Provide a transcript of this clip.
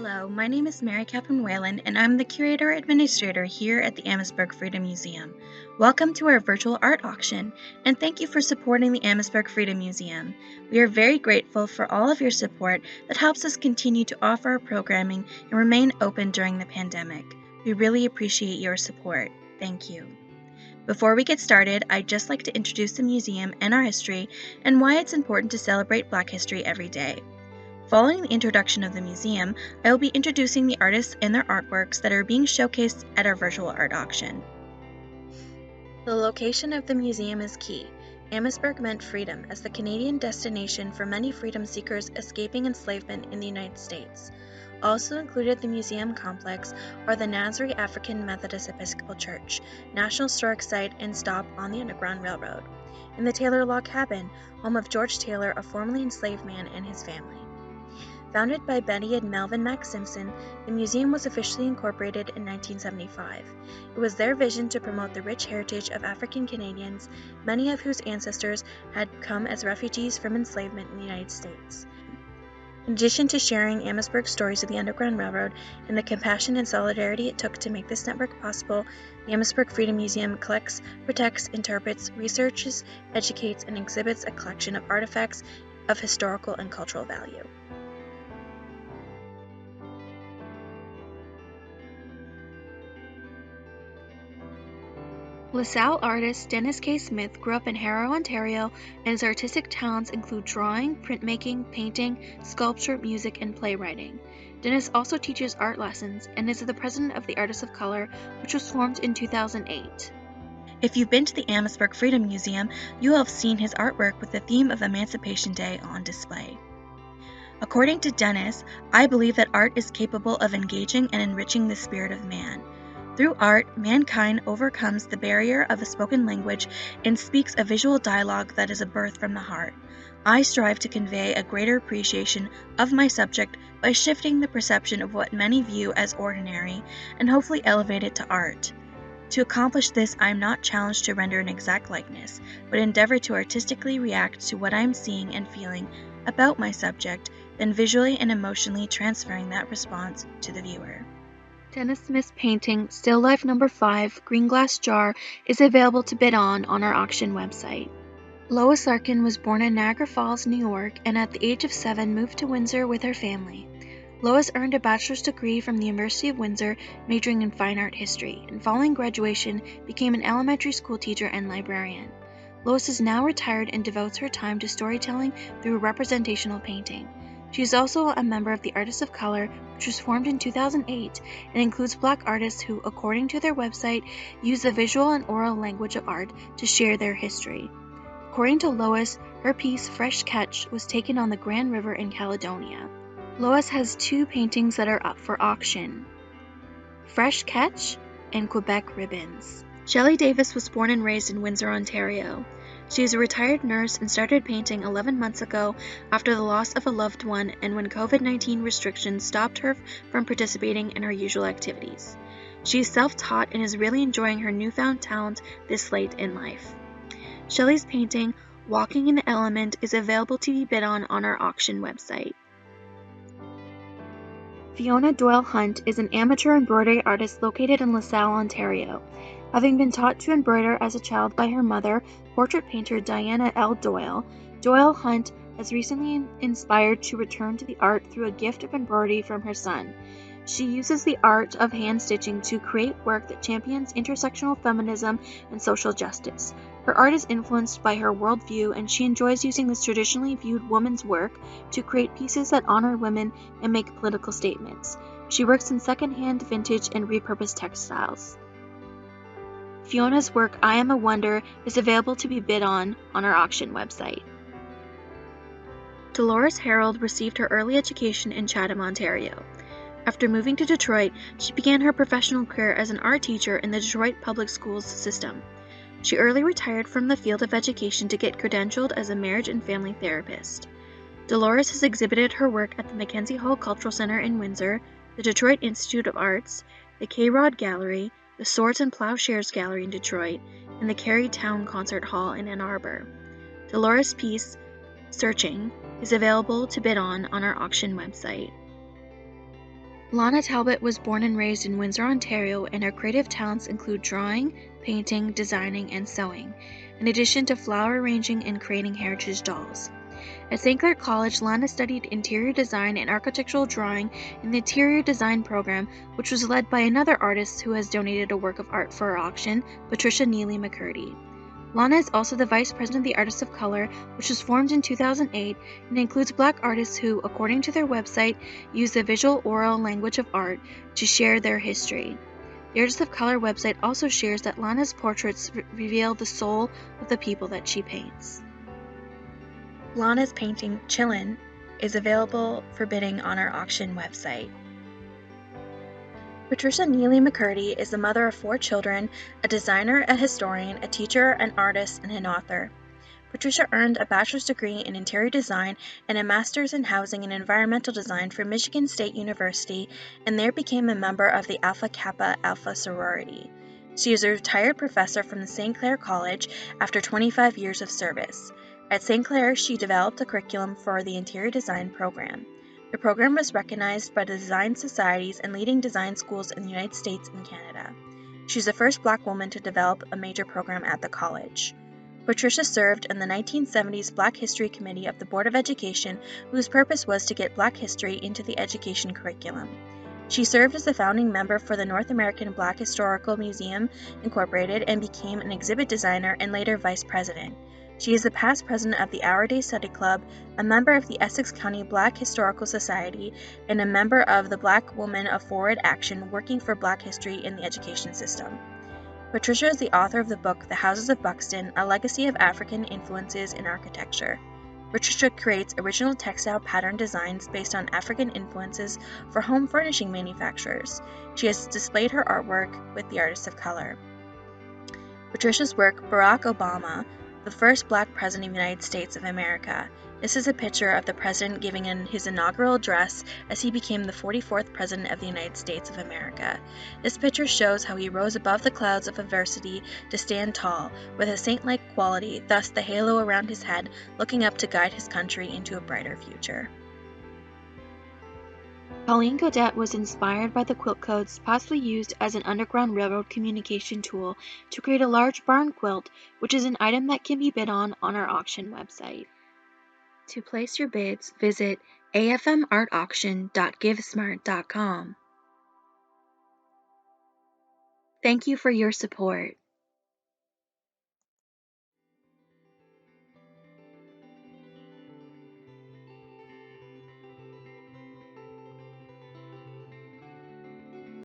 Hello, my name is Mary Catherine Whalen, and I'm the Curator Administrator here at the Amherstburg Freedom Museum. Welcome to our virtual art auction, and thank you for supporting the Amherstburg Freedom Museum. We are very grateful for all of your support that helps us continue to offer our programming and remain open during the pandemic. We really appreciate your support. Thank you. Before we get started, I'd just like to introduce the museum and our history and why it's important to celebrate Black history every day. Following the introduction of the museum, I will be introducing the artists and their artworks that are being showcased at our virtual art auction. The location of the museum is key. Amherstburg meant freedom as the Canadian destination for many freedom seekers escaping enslavement in the United States. Also included the museum complex are the Nazarene African Methodist Episcopal Church, National Historic Site and stop on the Underground Railroad, and the Taylor Log Cabin, home of George Taylor, a formerly enslaved man, and his family. Founded by Betty and Melvin Mack Simpson, the museum was officially incorporated in 1975. It was their vision to promote the rich heritage of African Canadians, many of whose ancestors had come as refugees from enslavement in the United States. In addition to sharing Amherstburg's stories of the Underground Railroad and the compassion and solidarity it took to make this network possible, the Amherstburg Freedom Museum collects, protects, interprets, researches, educates, and exhibits a collection of artifacts of historical and cultural value. LaSalle artist Dennis K. Smith grew up in Harrow, Ontario, and his artistic talents include drawing, printmaking, painting, sculpture, music, and playwriting. Dennis also teaches art lessons and is the president of the Artists of Color, which was formed in 2008. If you've been to the Amherstburg Freedom Museum, you will have seen his artwork with the theme of Emancipation Day on display. According to Dennis, I believe that art is capable of engaging and enriching the spirit of man. Through art, mankind overcomes the barrier of a spoken language and speaks a visual dialogue that is a birth from the heart. I strive to convey a greater appreciation of my subject by shifting the perception of what many view as ordinary and hopefully elevate it to art. To accomplish this, I am not challenged to render an exact likeness, but endeavor to artistically react to what I am seeing and feeling about my subject, then visually and emotionally transferring that response to the viewer. Dennis Smith's painting, Still Life No. 5, Green Glass Jar, is available to bid on our auction website. Lois Larkin was born in Niagara Falls, New York, and at the age of 7 moved to Windsor with her family. Lois earned a bachelor's degree from the University of Windsor, majoring in fine art history, and following graduation became an elementary school teacher and librarian. Lois is now retired and devotes her time to storytelling through representational painting. She is also a member of the Artists of Color, which was formed in 2008 and includes Black artists who, according to their website, use the visual and oral language of art to share their history. According to Lois, her piece, Fresh Catch, was taken on the Grand River in Caledonia. Lois has 2 paintings that are up for auction: Fresh Catch and Quebec Ribbons. Shelley Davis was born and raised in Windsor, Ontario. She is a retired nurse and started painting 11 months ago after the loss of a loved one and when COVID-19 restrictions stopped her from participating in her usual activities. She is self-taught and is really enjoying her newfound talent this late in life. Shelley's painting, Walking in the Element, is available to be bid on our auction website. Fiona Doyle Hunt is an amateur embroidery artist located in LaSalle, Ontario. Having been taught to embroider as a child by her mother, portrait painter Diana L. Doyle, Doyle Hunt has recently inspired to return to the art through a gift of embroidery from her son. She uses the art of hand stitching to create work that champions intersectional feminism and social justice. Her art is influenced by her worldview, and she enjoys using this traditionally viewed woman's work to create pieces that honor women and make political statements. She works in second-hand, vintage, and repurposed textiles. Fiona's work, I Am a Wonder, is available to be bid on our auction website. Dolores Harold received her early education in Chatham, Ontario. After moving to Detroit, she began her professional career as an art teacher in the Detroit public schools system. She early retired from the field of education to get credentialed as a marriage and family therapist. Dolores has exhibited her work at the Mackenzie Hall Cultural Center in Windsor, the Detroit Institute of Arts, the K-Rod Gallery, the Swords and Plowshares Gallery in Detroit, and the Cary Town Concert Hall in Ann Arbor. Dolores' piece, Searching, is available to bid on our auction website. Lana Talbot was born and raised in Windsor, Ontario, and her creative talents include drawing, painting, designing, and sewing, in addition to flower arranging and creating heritage dolls. At St. Clair College, Lana studied interior design and architectural drawing in the interior design program, which was led by another artist who has donated a work of art for our auction, Patricia Neely McCurdy. Lana is also the Vice President of the Artists of Color, which was formed in 2008 and includes Black artists who, according to their website, use the visual oral language of art to share their history. The Artists of Color website also shares that Lana's portraits reveal the soul of the people that she paints. Lana's painting, Chillin', is available for bidding on our auction website. Patricia Neely McCurdy is the mother of 4 children, a designer, a historian, a teacher, an artist, and an author. Patricia earned a bachelor's degree in interior design and a master's in housing and environmental design from Michigan State University, and there became a member of the Alpha Kappa Alpha sorority. She is a retired professor from the St. Clair College after 25 years of service. At St. Clair, she developed a curriculum for the interior design program. The program was recognized by the design societies and leading design schools in the United States and Canada. She is the first Black woman to develop a major program at the college. Patricia served in the 1970s Black History Committee of the Board of Education, whose purpose was to get Black history into the education curriculum. She served as the founding member for the North American Black Historical Museum, Incorporated, and became an exhibit designer and later vice president. She is the past president of the Our Day Study Club, a member of the Essex County Black Historical Society, and a member of the Black Women of Forward Action working for Black history in the education system. Patricia is the author of the book The Houses of Buxton, A Legacy of African Influences in Architecture. Patricia creates original textile pattern designs based on African influences for home furnishing manufacturers. She has displayed her artwork with the Artists of Color. Patricia's work, Barack Obama, the first Black President of the United States of America. This is a picture of the President giving his inaugural address as he became the 44th President of the United States of America. This picture shows how he rose above the clouds of adversity to stand tall, with a saint-like quality, thus the halo around his head, looking up to guide his country into a brighter future. Pauline Gaudette was inspired by the quilt codes possibly used as an Underground Railroad communication tool to create a large barn quilt, which is an item that can be bid on our auction website. To place your bids, visit afmartauction.givesmart.com. Thank you for your support.